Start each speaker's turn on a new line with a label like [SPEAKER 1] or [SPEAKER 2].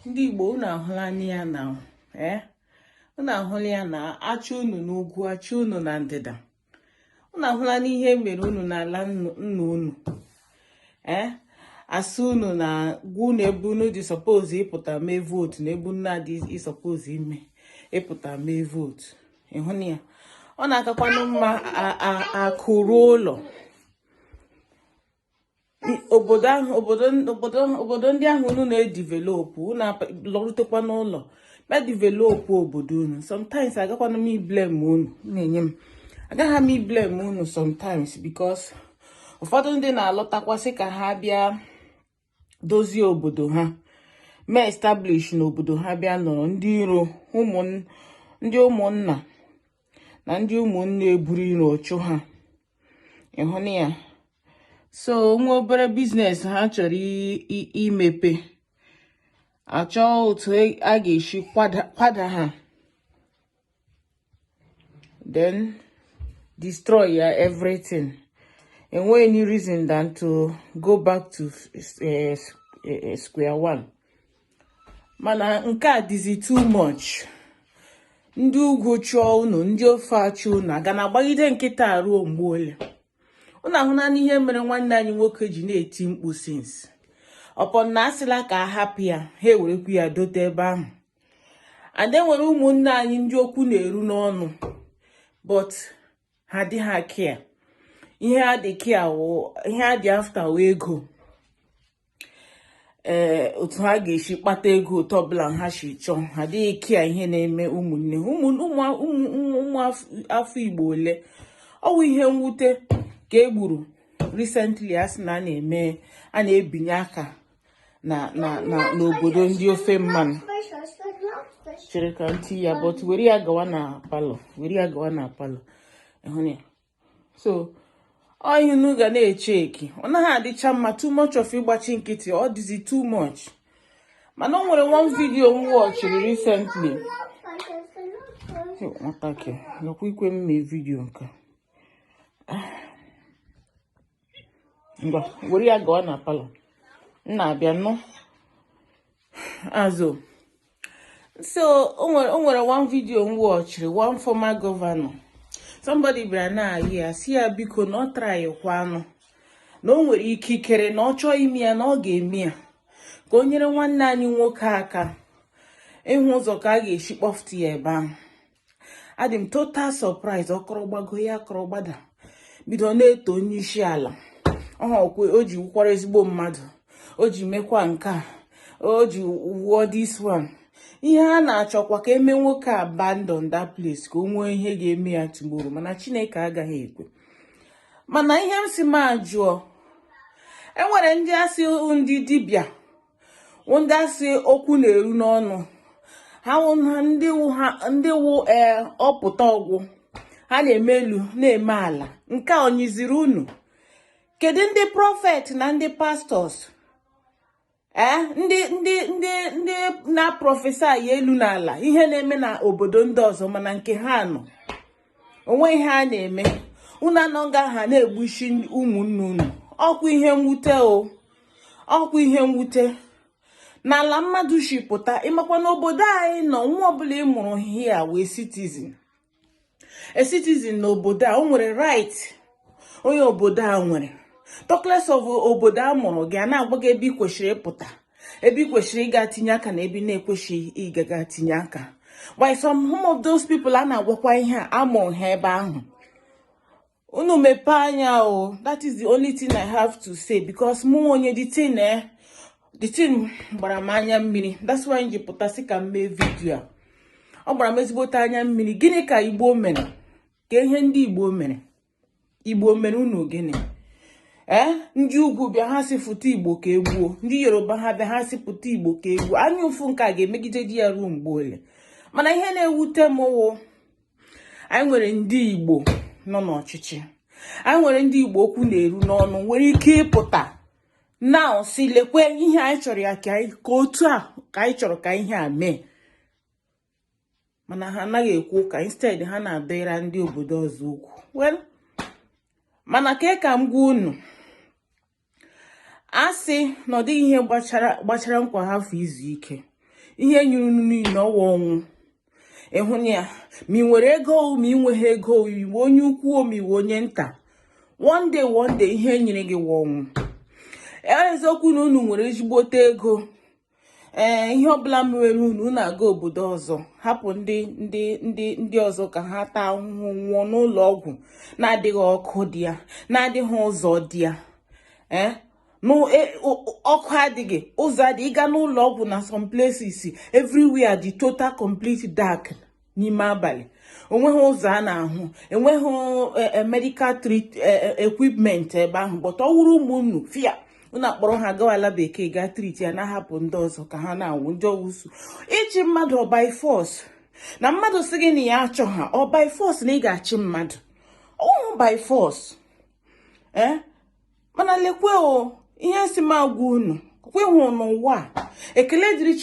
[SPEAKER 1] Ndigbo unu ahụla ya na unu ahụla ya na achị unu n'ugwu, achị unu na ndịda. Unu ahụla n'ihe mere unu n'ala nna unu. Asị unu na gwu na ebu unu dị suppose ịpụta mee vote na ebu nna dị suppose ime ịpụta mee vote. Ịhụna ya. Ọ na-akakwanụ mma akụrụ ụlọ. Obodo ndị ahụ unu na-edivelopụ, unu lọrutekwa n'ụlọ ma developụ obodo unu. Sometimes agakwana m blame unu na-enye m. Agaghị m blame unu sometimes because ụfọdụ ndị na-alọtakwasị ka ha bịa dozie obodo ha, mee establish n'obodo ha bịa nọrọ ndị iro ndị ụmụnna na ndị ụmụnne eburu iro ọchụ ha. Ịhụna ya. So nwa obere biznes ha chọrọ imepe, achọ otu a ga-esi kwada ha, then destroy ya everything. Enwe any reason than to go back to square one. Mana nke a dịzi too much. Ndị ugwu chụọ unu, ndị ofe achụ unu aga na-agbagide nkịta ruo mgbe ole. Unu ahụna n'ihe mere nwanne anyị nwoke ji na-eti mkpu since. Ọpọ na asịla ka ahapụ ya, ha ewerekwu ya dote ebe ahụ. And then nwere ụmụnne anyị ndị okwu na-eru n'ọnụ, but ha dị ha kia. Ihe a dị kia wụ, ihe a dị after wee ego. Otu ha ga-esi kpata ego otu ọbụla ha si chọọ. Ha dịghị kia ihe na-eme ụmụnne ụmụ afọ Igbo ole. Ọ wụ ihe mwute ka egburu recently asị na a na-ebinye aka n'obodo ndị ofe mmanụ. Chere ka ntị ya, but were ya gawa na palọ. Ịhụna ya. So ọ ihe unu ga na-eche eki. Ọ naghị adịcha mma too much of ịgbachi nkịtị, ọ dịzi too much. Mana o nwere one video m watchiri recently. Nwatakịrị nakwa ikwe m mee video nke ngwa were ya gawa na palọ. Na-abịa nọ azụ. So o nwere one video m watchiri, one former governor. Somebody bịara na-ayị ya si ya biko na ọ trayịkwanụ na o nwere ikikere na ọ chọọ ime ya na ọ ga-eme ya ka o nyere nwanne anyị nwoke aka ịhụ ụzọ ka a ga-esi kpọfụta ya ebe ahụ. Adị m total surprise. Ọkọrọ gbago ya akọrọ gbada bido na-eto onye isi ala. O ji wukwara ezigbo mmadụ, o ji mekwa nke a, o ji wuo this one. Ihe a na-achọkwa ka eme nwoke abandon that place ka o nwee ihe ga-eme ya tomorrow, mana Chineke agaghị ekwe. Mana ihe m si ma jụọ, enwere ndị asị ndị dibịa, ndị asị okwu na-eru n'ọnụ ha, ndị wụ ọpụta ọgwụ ha na-eme elu na-eme ala. Nke a onyiziri unu? Kedu ndị prọfet na ndị pastọs ndị na-prọfesa ya elu n'ala ihe na-eme na obodo ndị ọzọ, mana nke ha nọ onwe ihe a na-eme unu anọga ha na-egbuchi ụmụnne unu. Ọkwa ihe mwute ọkwa ihe mwute n'ala mmadụ shipụta. Ịmakwa n'obodo anyị nọ, nwa ọbụla ị mụrụ here wee citizen. A citizen n'obodo a o nwere right onye obodo a nwere. Talkless of obodo a mụrụ gị a na-agwa gị ebe ị kwesịrị ịpụta, ebe ị kwesịrị ịga tinye aka na ebe na-ekwesịghị ịgaga tinye aka. Why some of those people a na-agwakwa ihe a amụrụ ha ebe ahụ. Unu mepe anya o. That is the only thing I have to say because mụ onye the thing gbara m anya mmiri. That's why m ji pụtasị ka m mee video a. Ọ gbara m ezigbote anya mmiri. Gịnị ka Igbo mere? Ka ihe ndị Igbo mere? Igbo mere unu gịnị? Ndị ugwu bịa ha si foto Igbo ka egbuo, ndị Yoruba ha bịa ha si foto Igbo ka egbuo. Anya ụfụ nke a ga-emegide di ya ruo mgbe ole. Mana ihe na-ewute m wụ anyị nwere ndị Igbo nọ n'ọchịchị, anyị nwere ndị Igbo okwu na-eru n'ọnụ nwere ike ịpụta na si lekwe ihe anyị chọrọ ya ka otu a ka anyị chọrọ ka ihe a mee, mana ha anaghị ekwu ka instead ha na-adịra ndị obodo ọzọ okwu. Well, mana ka m gwa unu asị na ọ dịghị ihe gbachara nkwa ha afọ izu ike. ihe nyuru niile ọwa ọnwụ. Ịhụ ya ma ị nwere ego ma ị nweghị ego, iwe onye ukwu ma iwe onye nta, one day ihe nyere gị wa ọnwụ. Eziokwu na unu nwere ezigbote ego, ihe ọbụla mere unu na-aga obodo ọzọ, hapụ ndị ọzọ ka ha taa ahụhụ nwụọ n'ụlọ ọgwụ na-adịghị ọkụ dị ya, na-adịghị ụzọ dị ya. Ọkụ adịghị, ụzọ adịghị, ịga n'ụlọ ọgwụ na some places everywhere dị total complete dark n'ime abalị, onweghị ụzọ a na-ahụ, enweghị medical equipment ebe ahụ. But ọ wụrụ ụmụnnu fia unu akpọrọ ha gawa ala bekee ga treat ya, na-ahapụ ndị ọzọ ka ha na-anwụ, ndị ọwụsụ ịchị mmadụ ọ by force. Na mmadụ sị gị na ya achọ ha ọ by force na ị ga-achị mmadụ, ọhụ by force. Mana lekwe ihe si m agwa unu, kweghụ n'ụwa ekele dịrị